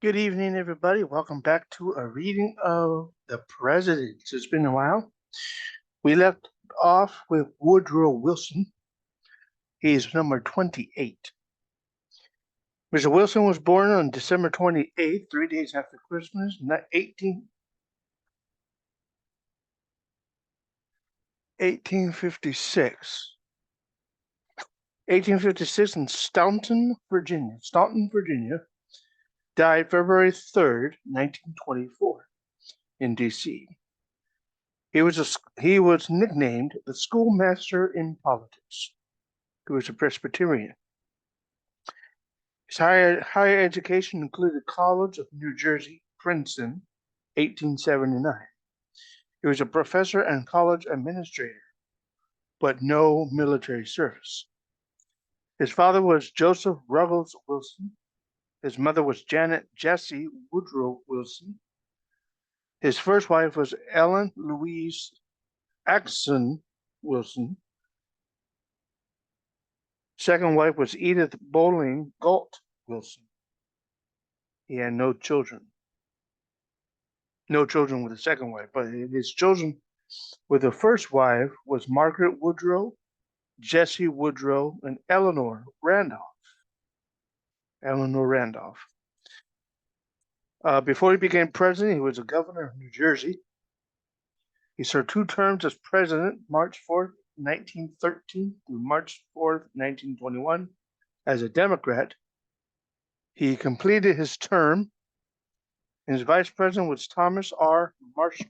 Good evening, everybody. Welcome back to a reading of The Presidents. It's been a while. We left off with Woodrow Wilson. He's number 28. Mr. Wilson was born on December 28th, 3 days after Christmas, 1856. 1856 in Staunton, Virginia. Died February 3rd, 1924, in D.C. He was nicknamed the schoolmaster in politics. He was a Presbyterian. His higher education included College of New Jersey, Princeton, 1879. He was a professor and college administrator, but no military service. His father was Joseph Ruggles Wilson. His mother was Janet Jessie Woodrow Wilson. His first wife was Ellen Louise Axon Wilson. Second wife was Edith Bowling Galt Wilson. He had no children. No children with the second wife, but his children with the first wife was Margaret Woodrow, Jessie Woodrow, and Eleanor Randolph. Before he became president, he was a governor of New Jersey. He served 2 terms as president, March 4th, 1913 through March 4th, 1921, as a Democrat. He completed his term, and his vice president was Thomas R. Marshall.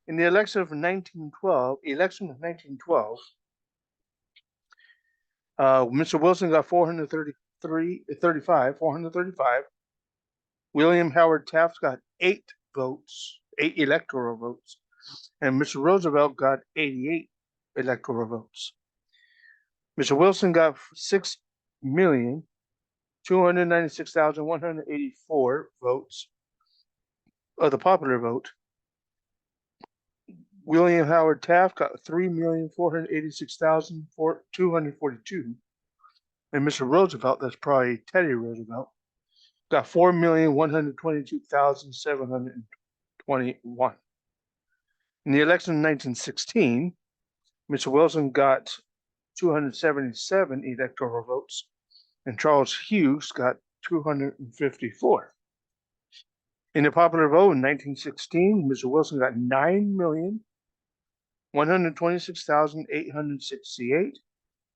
In the election of 1912, Mr. Wilson got 435. William Howard Taft got 8 electoral votes, and Mr. Roosevelt got 88 electoral votes. Mr. Wilson got 6,296,184 votes of the popular vote. William Howard Taft got 3,486,242. And Mr. Roosevelt, that's probably Teddy Roosevelt, got 4,122,721. In the election of 1916, Mr. Wilson got 277 electoral votes, and Charles Hughes got 254. In the popular vote in 1916, Mr. Wilson got 9,126,868.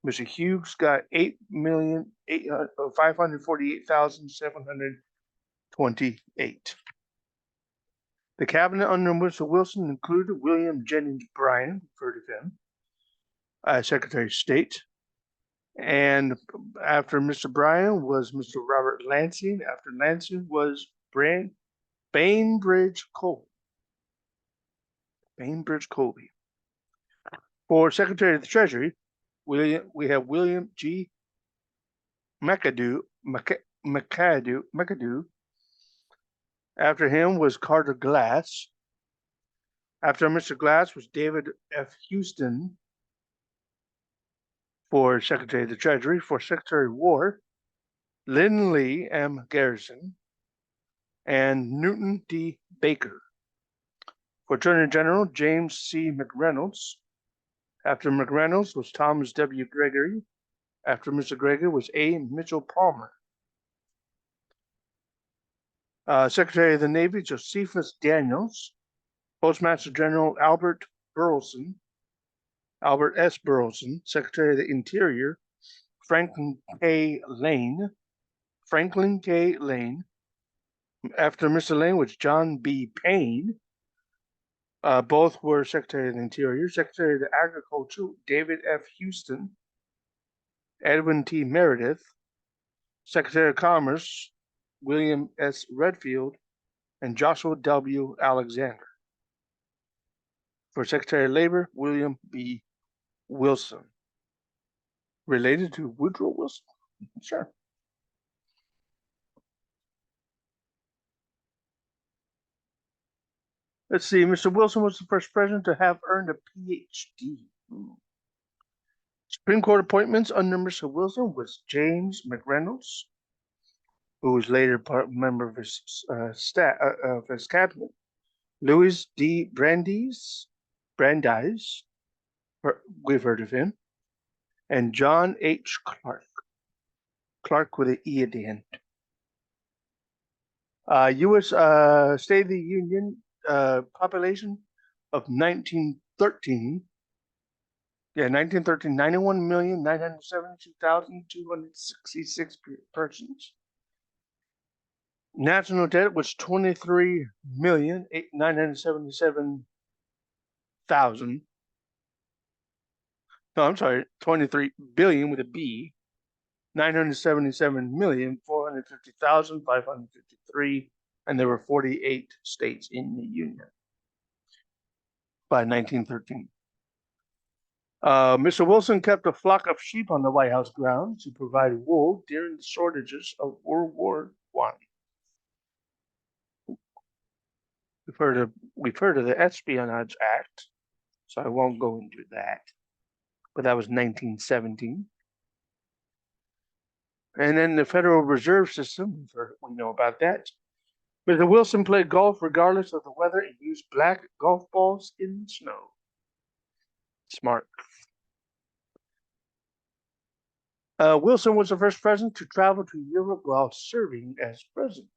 Mr. Hughes got 8,548,728. The cabinet under Mr. Wilson included William Jennings Bryan, heard of him, as Secretary of State. And after Mr. Bryan was Mr. Robert Lansing. After Lansing was Bainbridge Colby. For Secretary of the Treasury, we have William G. McAdoo. After him was Carter Glass. After Mr. Glass was David F. Houston for Secretary of the Treasury. For Secretary of War, Lindley M. Garrison and Newton D. Baker. For Attorney General, James C. McReynolds. After McReynolds was Thomas W. Gregory. After Mr. Gregory was A. Mitchell Palmer. Secretary of the Navy, Josephus Daniels. Postmaster General Albert S. Burleson. Secretary of the Interior, Franklin K. Lane. After Mr. Lane was John B. Payne. Both were Secretary of the Interior. Secretary of the Agriculture, David F. Houston. Edwin T. Meredith. Secretary of Commerce, William S. Redfield, and Joshua W. Alexander. For Secretary of Labor, William B. Wilson. Related to Woodrow Wilson? Sure. Let's see. Mr. Wilson was the first president to have earned a PhD. Supreme Court appointments under Mr. Wilson was James McReynolds, who was later member of his cabinet. Louis D. Brandeis, we've heard of him, and John H. Clark with an E at the end. U.S. State of the Union population of 1913. Yeah, 1913, 91,972,266 persons. National debt was 23,977,000. No, I'm sorry, 23 billion with a B. 977,450,553, and there were 48 states in the Union by 1913. Mr. Wilson kept a flock of sheep on the White House grounds to provide wool during the shortages of World War I. We've heard of the Espionage Act, so I won't go into that. But that was 1917. And then the Federal Reserve System, we know about that. Mr. Wilson played golf regardless of the weather and used black golf balls in the snow. Smart. Wilson was the first president to travel to Europe while serving as president.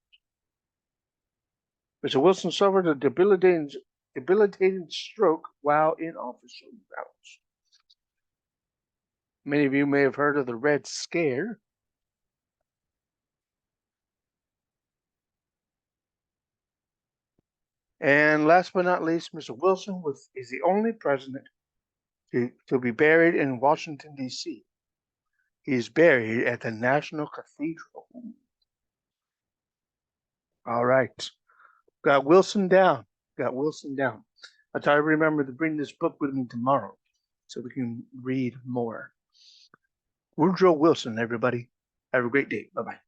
Mr. Wilson suffered a debilitating stroke while in office. Many of you may have heard of the Red Scare. And last but not least, Mr. Wilson is the only president to be buried in Washington, D.C. He is buried at the National Cathedral. All right. Got Wilson down. Got Wilson down. I try to remember to bring this book with me tomorrow so we can read more. Woodrow Wilson, everybody. Have a great day. Bye-bye.